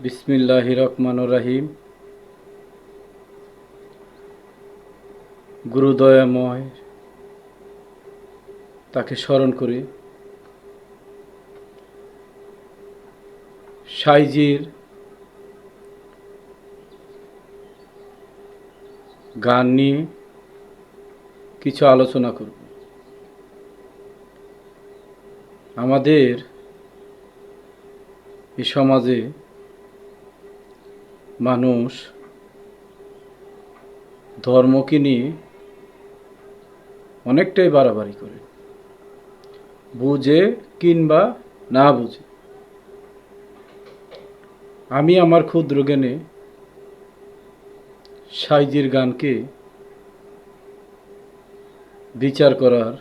বিসমিল্লাহির রহমানির রহিম। গুরুদয়াময় তাকে স্মরণ করি। সাইজির গান নিয়ে কিছু আলোচনা করব। আমাদের এই সমাজে মানুষ ধর্মকে নিয়ে অনেকটাই বাড়াবাড়ি করে, বুঝে কিংবা না বুঝে। আমি আমার ক্ষুদ্র জ্ঞানে সাইজির গানকে বিচার করার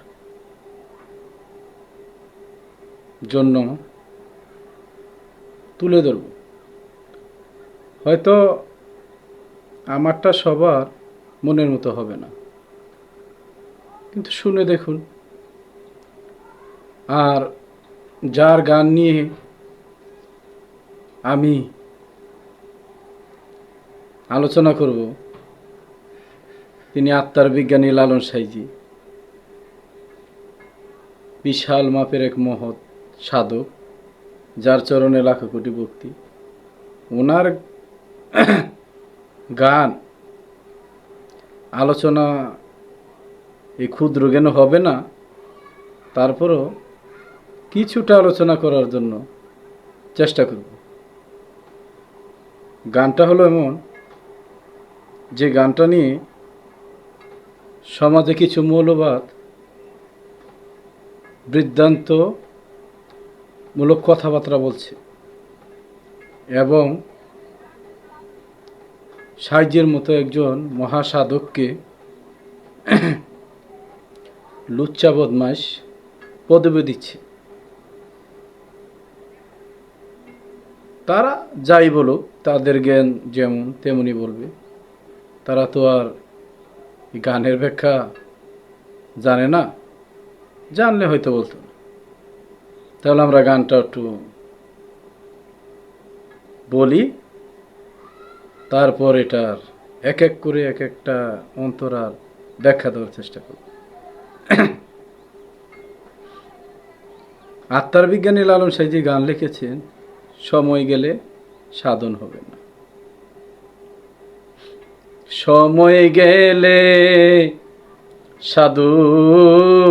জন্য তুলে ধরব। হয়তো আমারটা সবার মনের মতো হবে না, কিন্তু শুনে দেখুন। আর যার গান নিয়ে আমি আলোচনা করব, তিনি আত্মার বিজ্ঞানী লালন সাইজি। বিশাল মাপের এক মহৎ সাধক, যার চরণে লাখো কোটি ভক্তি। ওনার গান আলোচনা এই ক্ষুদ্র জ্ঞান হবে না, তারপরও কিছুটা আলোচনা করার জন্য চেষ্টা করব। গানটা হলো এমন যে গানটা নিয়ে সমাজে কিছু মৌলবাদ বৃদ্ধান্তমূলক কথাবার্তা বলছে এবং সাইজির মতো একজন মহাসাধককে লুচ্চা বদমাইশ পদবি দিচ্ছে। তারা যাই বলুক, তাদের জ্ঞান যেমন তেমনি বলবে। তারা তো আর গানের ব্যাখ্যা জানে না, জানলে হয়তো বলতো না। তাহলে আমরা গানটা একটু বলি, তারপর এটার এক এক করে এক একটা অন্তরার ব্যাখ্যা দেওয়ার চেষ্টা করব। আত্মার বিজ্ঞানী লালন সাইজি গান লিখেছেন, সময় গেলে সাধন হবে না। সময় গেলে সাধন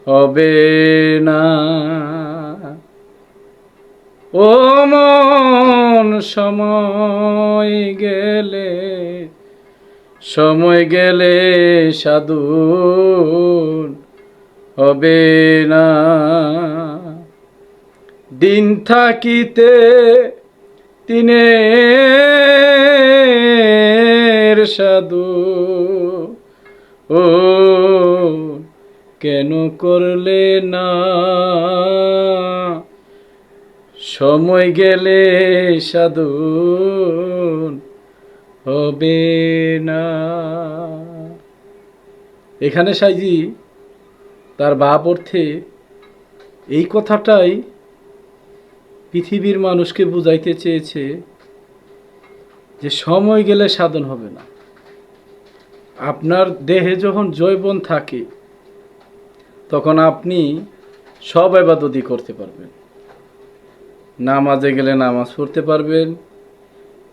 হবে না, ও মন সময় গেলে সাধন হবে না। দিন থাকিতে তিনের সাধু ও কেন করলে না, সময় গেলে সাধন হবে না। এখানে সাইজি তার ভাব অর্থে এই কথাটাই পৃথিবীর মানুষকে বুঝাইতে চেয়েছে যে সময় গেলে সাধন হবে না। আপনার দেহে যখন যৌবন থাকে, তখন আপনি সব ইবাদতই করতে পারবেন। নামাজে গেলে নামাজ পড়তে পারবেন,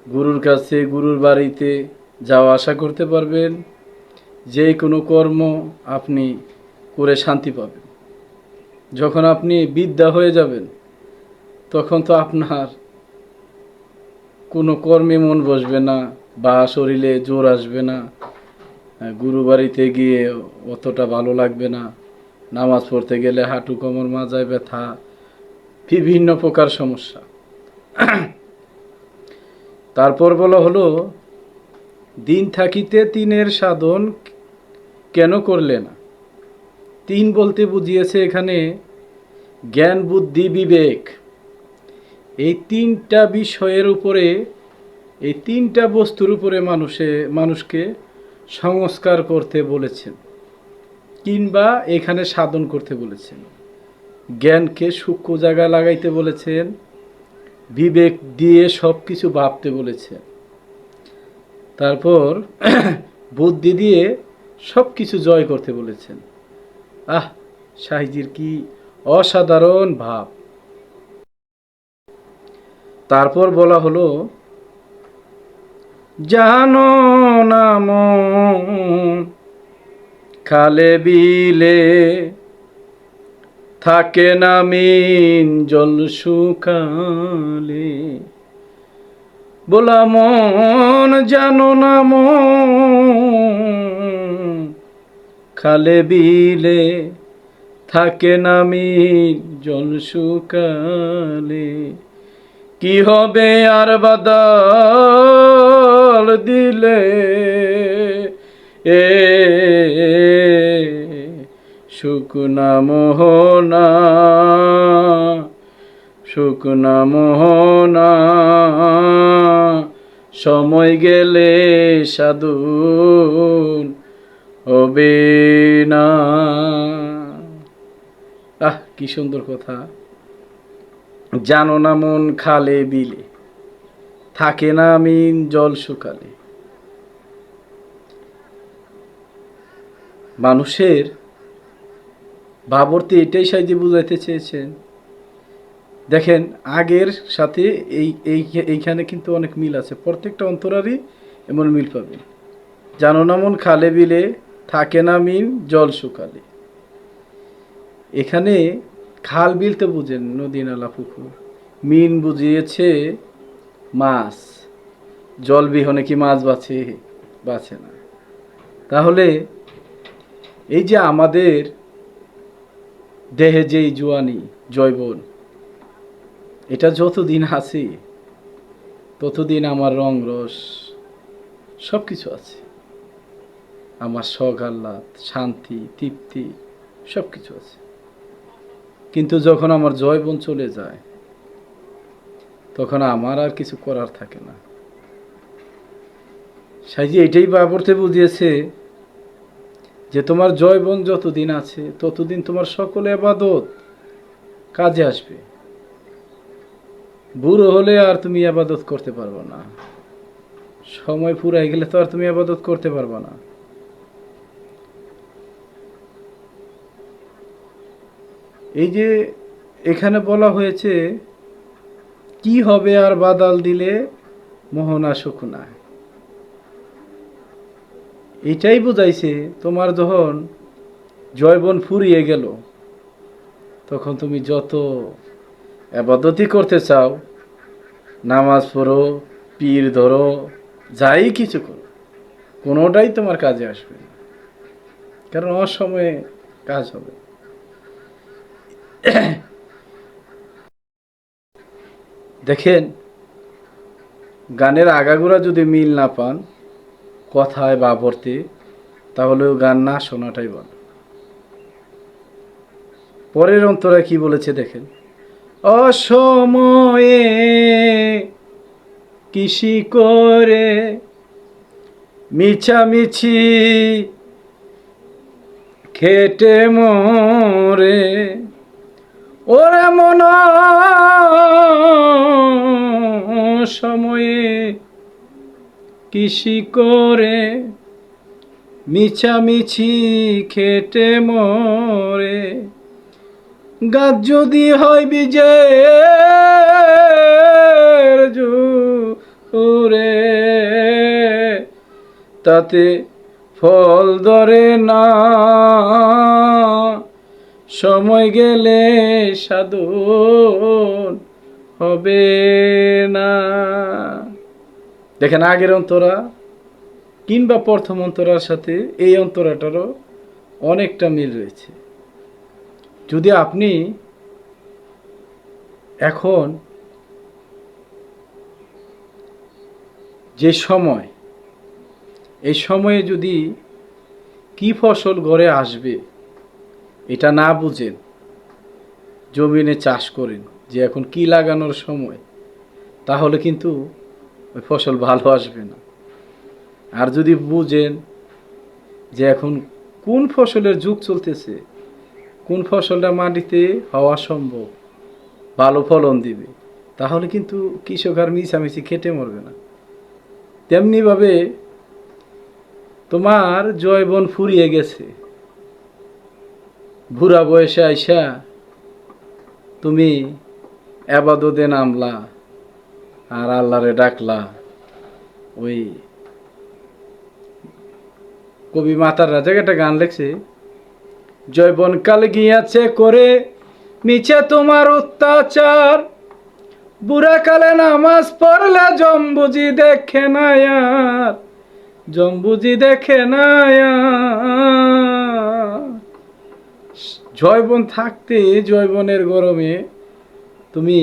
গুরুর কাছে গুরুর বাড়িতে যাওয়া আসা করতে পারবেন, যে কোনো কর্ম আপনি করে শান্তি পাবেন। যখন আপনি বিদ্যা হয়ে যাবেন, তখন তো আপনার কোনো কর্মে মন বসবে না বা শরীরে জোর আসবে না, গুরু বাড়িতে গিয়ে অতটা ভালো লাগবে না, নামাজ পড়তে গেলে হাঁটু কোমর মাজায় ব্যথা, বিভিন্ন প্রকার সমস্যা। তারপর বলা হলো, দিন থাকিতে তিনের সাধন কেন করলে না। তিন বলতে বুঝিয়েছে এখানে জ্ঞান, বুদ্ধি, বিবেক। এই তিনটা বিষয়ের উপরে, এই তিনটা বস্তুর উপরে মানুষকে সংস্কার করতে বলেছেন, কিংবা এখানে সাধন করতে বলেছেন। জ্ঞানকে সূক্ষ্ম জায়গায় লাগাইতে বলেছেন, বিবেক দিয়ে সব কিছু ভাবতে বলেছেন। তারপর বুদ্ধি দিয়ে সব কিছু জয় করতে বলেছেন। আহ, শাহজির কি অসাধারণ ভাব! তারপর বলা হলো, জানো না মন খালে বিলে থাকে না মিন জল শুকালে। বলা মন জানো না মন খালে বিলে থাকে না মিন জল শুকালে। কি হবে আর বাদল দিলে এ শুকনা মোহনা, শুকনা মোহনা, সময় গেলে সাধুন হবে না। আহ, কি সুন্দর কথা! জানো না মন খালে বিলে থাকে না মিন জল শুকালে। মানুষের ভাবার্থে এটাই সাহায্যে বুঝাইতে চেয়েছেন। দেখেন, আগের সাথে এইখানে কিন্তু অনেক মিল আছে, প্রত্যেকটা অন্তরারই এমন মিল পাবেন। জানো না মন খালে বিলে থাকে না মিন জল শুকালে। এখানে খাল বিল তো বুঝেন, নদী নালা পুকুর। মিন বুঝিয়েছে মাছ। জল বিহনে কি মাছ বাঁচে? বাঁচে না। তাহলে এই যে আমাদের দেহে যেই জোয়ানি, জৈবন, এটা যতদিন আছে ততদিন আমার রং রস সব কিছু আছে, আমার শখ আহ্লাদ, শান্তি, তৃপ্তি সব কিছু আছে। কিন্তু যখন আমার জৈবন চলে যায় তখন আমার আর কিছু করার থাকে না। সাইজি এটাই বাবরতে বুঝিয়েছে যে তোমার জৈবন যতদিন আছে ততদিন তোমার সকল ইবাদত কাজে আসবে। বুড়ো হলে আর তুমি ইবাদত করতে পারবে না, সময় ফুরাই গেলে তো আর তুমি ইবাদত করতে পারবে না। এই যে এখানে বলা হয়েছে, কি হবে আর বাদাল দিলে মোহনা শুকনা, এটাই বুঝাইছে তোমার যখন জৈবন ফুরিয়ে গেল তখন তুমি যত ইবাদতই করতে চাও, নামাজ পড়ো, পীর ধরো, যাই কিছু করো, কোনোটাই তোমার কাজে আসবে না, কারণ অসময়ে কাজ হবে। দেখেন, গানের আগাগোড়া যদি মিল না পান কথায় বা ভর্তি, তাহলেও গান না শোনাটাই ভালো। পরের অন্তরা কি বলেছে দেখেন, অসময়ে কৃষি করে মিছামিছি খেটে মরে, ওরে মন সময়ে কৃষি করে মিছামিছি খেটে মরে, গাছ যদি হয় বীজের জুরে তাতে ফল ধরে না, সময় গেলে সাধন হবে না। দেখেন, আগের অন্তরা কিংবা প্রথম অন্তরার সাথে এই অন্তরাটারও অনেকটা মিল রয়েছে। যদি আপনি এখন যে সময়, এই সময়ে যদি কি ফসল ঘরে আসবে এটা না বুঝেন, জমিনে চাষ করেন যে এখন কি লাগানোর সময়, তাহলে কিন্তু ওই ফসল ভালো আসবে না। আর যদি বুঝেন যে এখন কোন ফসলের যুগ চলতেছে, কোন ফসলটা মাটিতে হওয়া সম্ভব, ভালো ফলন দিবে, তাহলে কিন্তু কৃষক আর মিছামিছি খেটে মরবে না। তেমনিভাবে তোমার যৌবন ফুরিয়ে গেছে, বুড়া বয়সে আইসা তুমি আবাদতে নামলা আর আল্লাহরে ডাকলা। ওই কবি মাতার রাজা একটা গান লেখছে, যৌবন কাল গিয়াছে করে মিছে তোমার অত্যাচার, বুড়া কালে নামাজ পড়লে জম্বুজি দেখে না আর, জম্বুজি দেখে না আর। যৌবন থাকতে যৌবনের গরমে তুমি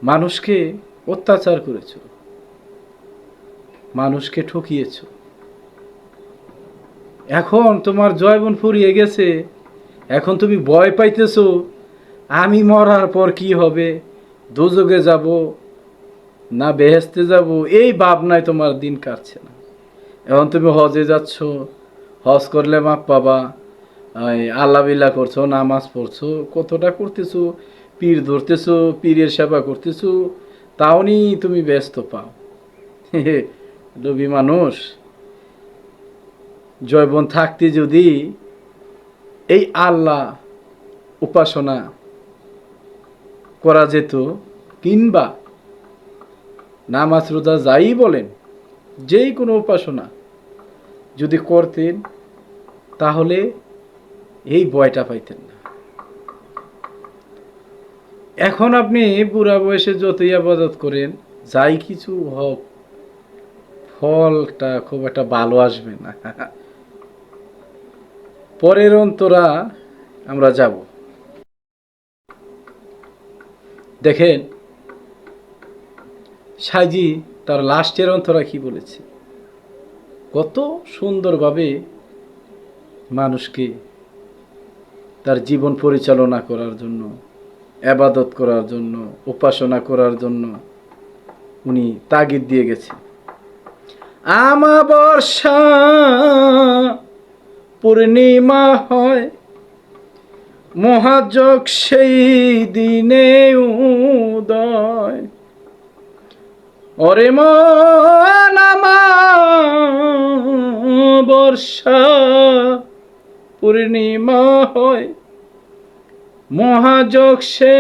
মানুষকে অত্যাচার করেছ, মানুষকে ঠকিয়েছ। এখন তোমার যৌবন ফুরিয়ে গেছে, এখন তুমি ভয় পাইতেছ আমি মরার পর কি হবে, দোজখে যাব না বেহেশতে যাব, এই ভাবনায় তোমার দিন কাটছে না। এখন তুমি হজে যাচ্ছ, হজ করলে মাপ পাবা, আল্লাহ বিল্লাহ করছো, নামাজ পড়ছো, কতটা করতেছো, পীর ধরতেছো, পীরের সেবা করতেছো, তাও নি তুমি ব্যস্ত পাও। লোভী মানুষ। যৌবন থাকতে যদি এই আল্লাহ উপাসনা করা যেত, কিংবা নামাজ রোজা যাই বলেন, যেই কোনো উপাসনা যদি করতেন, তাহলে এই ভয়টা পাইতেন না। এখন আপনি বুড়া বয়সে যতই আবাদত করেন, যাই কিছু হোক, ফলটা খুব একটা ভালো আসবে না। পরের অন্তরা আমরা যাব। দেখেন সাইজি তার লাস্টের অন্তরা কি বলেছে, কত সুন্দরভাবে মানুষকে তার জীবন পরিচালনা করার জন্য, আবাদত করার জন্য, উপাসনা করার জন্য উনি তাগিদ দিয়ে গেছে। আমাবস্যা পূর্ণিমা হয়, মহাযজ্ঞ সেই দিনে উদয়, ওরে মন আমাবস্যা পূর্ণিমা হয়, মহাযজ্ঞ সে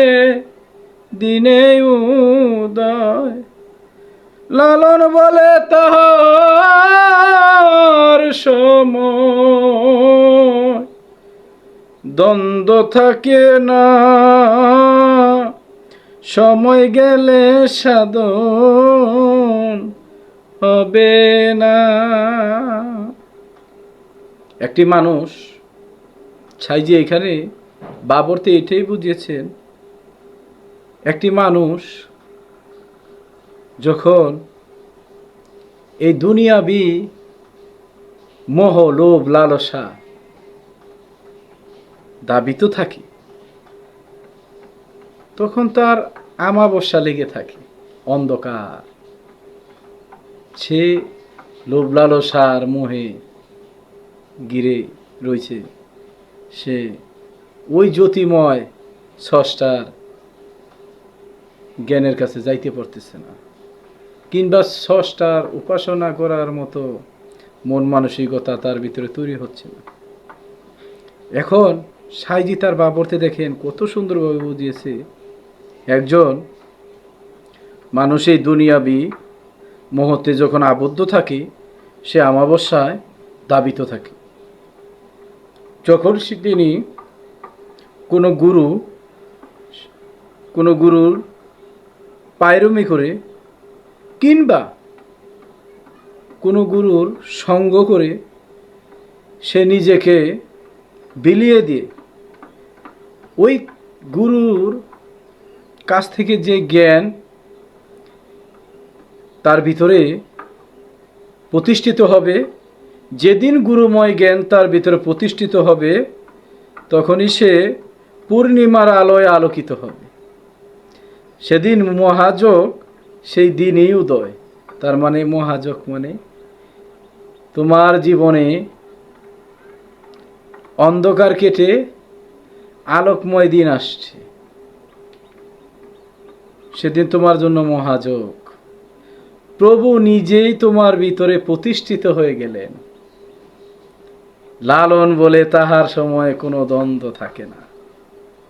দিনে উদয়, লালন বলে তাহার সময়, দ্বন্দ্ব থাকে না, সময় গেলে সাধন হবে না। একটি মানুষ, সাইজি এখানে বাবরতে এটাই বুঝিয়েছেন, একটি মানুষ যখন এই দুনিয়াবি মোহ লোভ লালসা দাবিত থাকে, তখন তার আমাবস্যা লেগে থাকে, অন্ধকার। সে লোভ লালসার মোহে ঘিরে রয়েছে, সে ওই জ্যোতিময় স্রষ্টার জ্ঞানের কাছে যাইতে পারতেছে না, কিংবা স্রষ্টার উপাসনা করার মতো মন মানসিকতা তার ভিতরে তৈরি হচ্ছে না। এখন সাইজি তার বাবরতে দেখেন কত সুন্দরভাবে বুঝিয়েছে, একজন মানুষ এই দুনিয়াবি মোহতে যখন আবদ্ধ থাকে, সে আমাবস্যায় দাবিত থাকে। যখন তিনি কোনো গুরুর পায়রমি করে, কিংবা কোনো গুরুর সঙ্গ করে, সে নিজেকে বিলিয়ে দিয়ে ওই গুরুর কাছ থেকে যে জ্ঞান তার ভিতরে প্রতিষ্ঠিত হবে, যেদিন গুরুময় জ্ঞান তার ভিতরে প্রতিষ্ঠিত হবে, তখনই সে পূর্ণিমার আলোয় আলোকিত হবে। সেদিন মহাযোগ সেই দিনই উদয়। তার মানে মহাযোগ মানে তোমার জীবনে অন্ধকার কেটে আলোকময় দিন আসছে। সেদিন তোমার জন্য মহাযোগ। প্রভু নিজেই তোমার ভিতরে প্রতিষ্ঠিত হয়ে গেলেন। লালন বলে তাহার সময় কোনো দ্বন্দ্ব থাকে না।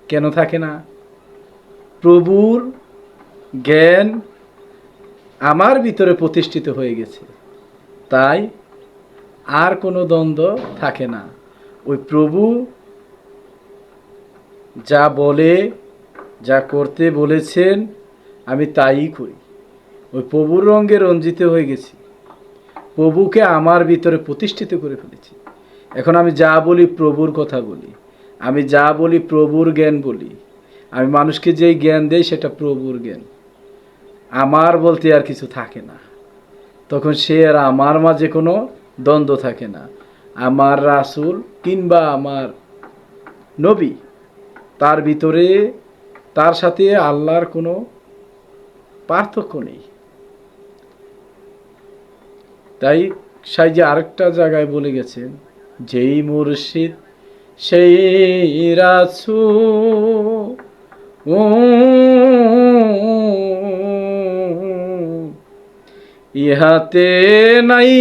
কেন থাকে না? প্রভুর জ্ঞান আমার ভিতরে প্রতিষ্ঠিত হয়ে গেছে, তাই আর কোনো দ্বন্দ্ব থাকে না। ওই প্রভু যা বলে, যা করতে বলেছেন, আমি তাই করি। ওই প্রভুর রঙে রঞ্জিত হয়ে গেছি, প্রভুকে আমার ভিতরে প্রতিষ্ঠিত করে ফেলেছি। এখন আমি যা বলি প্রভুর কথা বলি, আমি যা বলি প্রভুর জ্ঞান বলি। আমি মানুষকে যেই জ্ঞান দেই সেটা প্রভুর জ্ঞান, আমার বলতে আর কিছু থাকে না। তখন সে আর আমার মাঝে কোনো দ্বন্দ্ব থাকে না। আমার রাসূল কিংবা আমার নবী, তার ভিতরে তার সাথে আল্লাহর কোনো পার্থক্য নেই। তাই সাইজি আরেকটা জায়গায় বলে গেছেন, যেই মুর্শিদ সেই রাসূল, ইহাতে নাই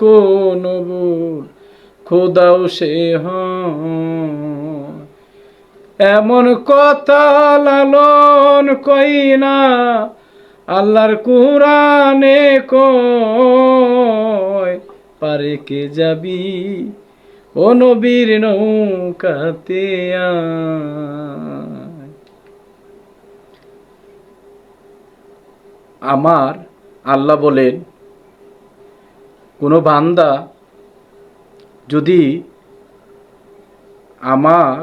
কোনো ভুল, খোদাও সে হয়। এমন কথা লালন কই না, আল্লাহর কুরআনে কয়, পারে কে যাবি ও নবীর নৌকাতে আয়। আমার আল্লাহ বলেন, কোনো বান্দা যদি আমার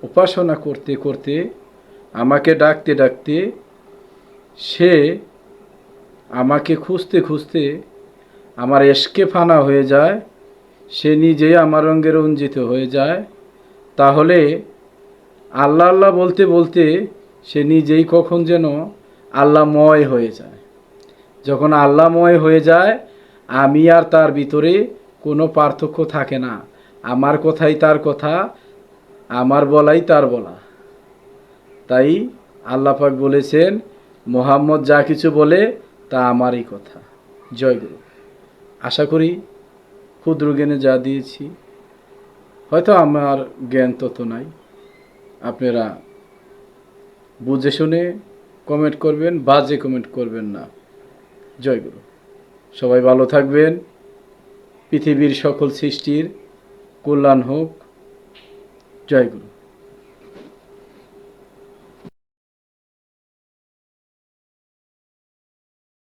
উপাসনা করতে করতে, আমাকে ডাকতে ডাকতে, সে আমাকে খুঁজতে খুঁজতে আমার এশকে ফানা হয়ে যায়, সে নিজেই আমার রঙে রঞ্জিত হয়ে যায়, তাহলে আল্লাহ আল্লাহ বলতে বলতে সে নিজেই কখন যেন আল্লাহময় হয়ে যায়। যখন আল্লাহময় হয়ে যায়, আমি আর তার ভিতরে কোনো পার্থক্য থাকে না। আমার কথাই তার কথা, আমার বলাই তার বলা। তাই আল্লাহ পাক বলেছেন, মুহাম্মদ যা কিছু বলে তা আমারই কথা। জয় গুরু। আশা করি ক্ষুদ্র জ্ঞানে যা দিয়েছি, হয়তো আমার জ্ঞান তত নাই, আপনারা বুঝে শুনে কমেন্ট করবেন, বাজে কমেন্ট করবেন না। জয় গুরু। সবাই ভালো থাকবেন। পৃথিবীর সকল সৃষ্টির কল্যাণ হোক। জয় গুরু।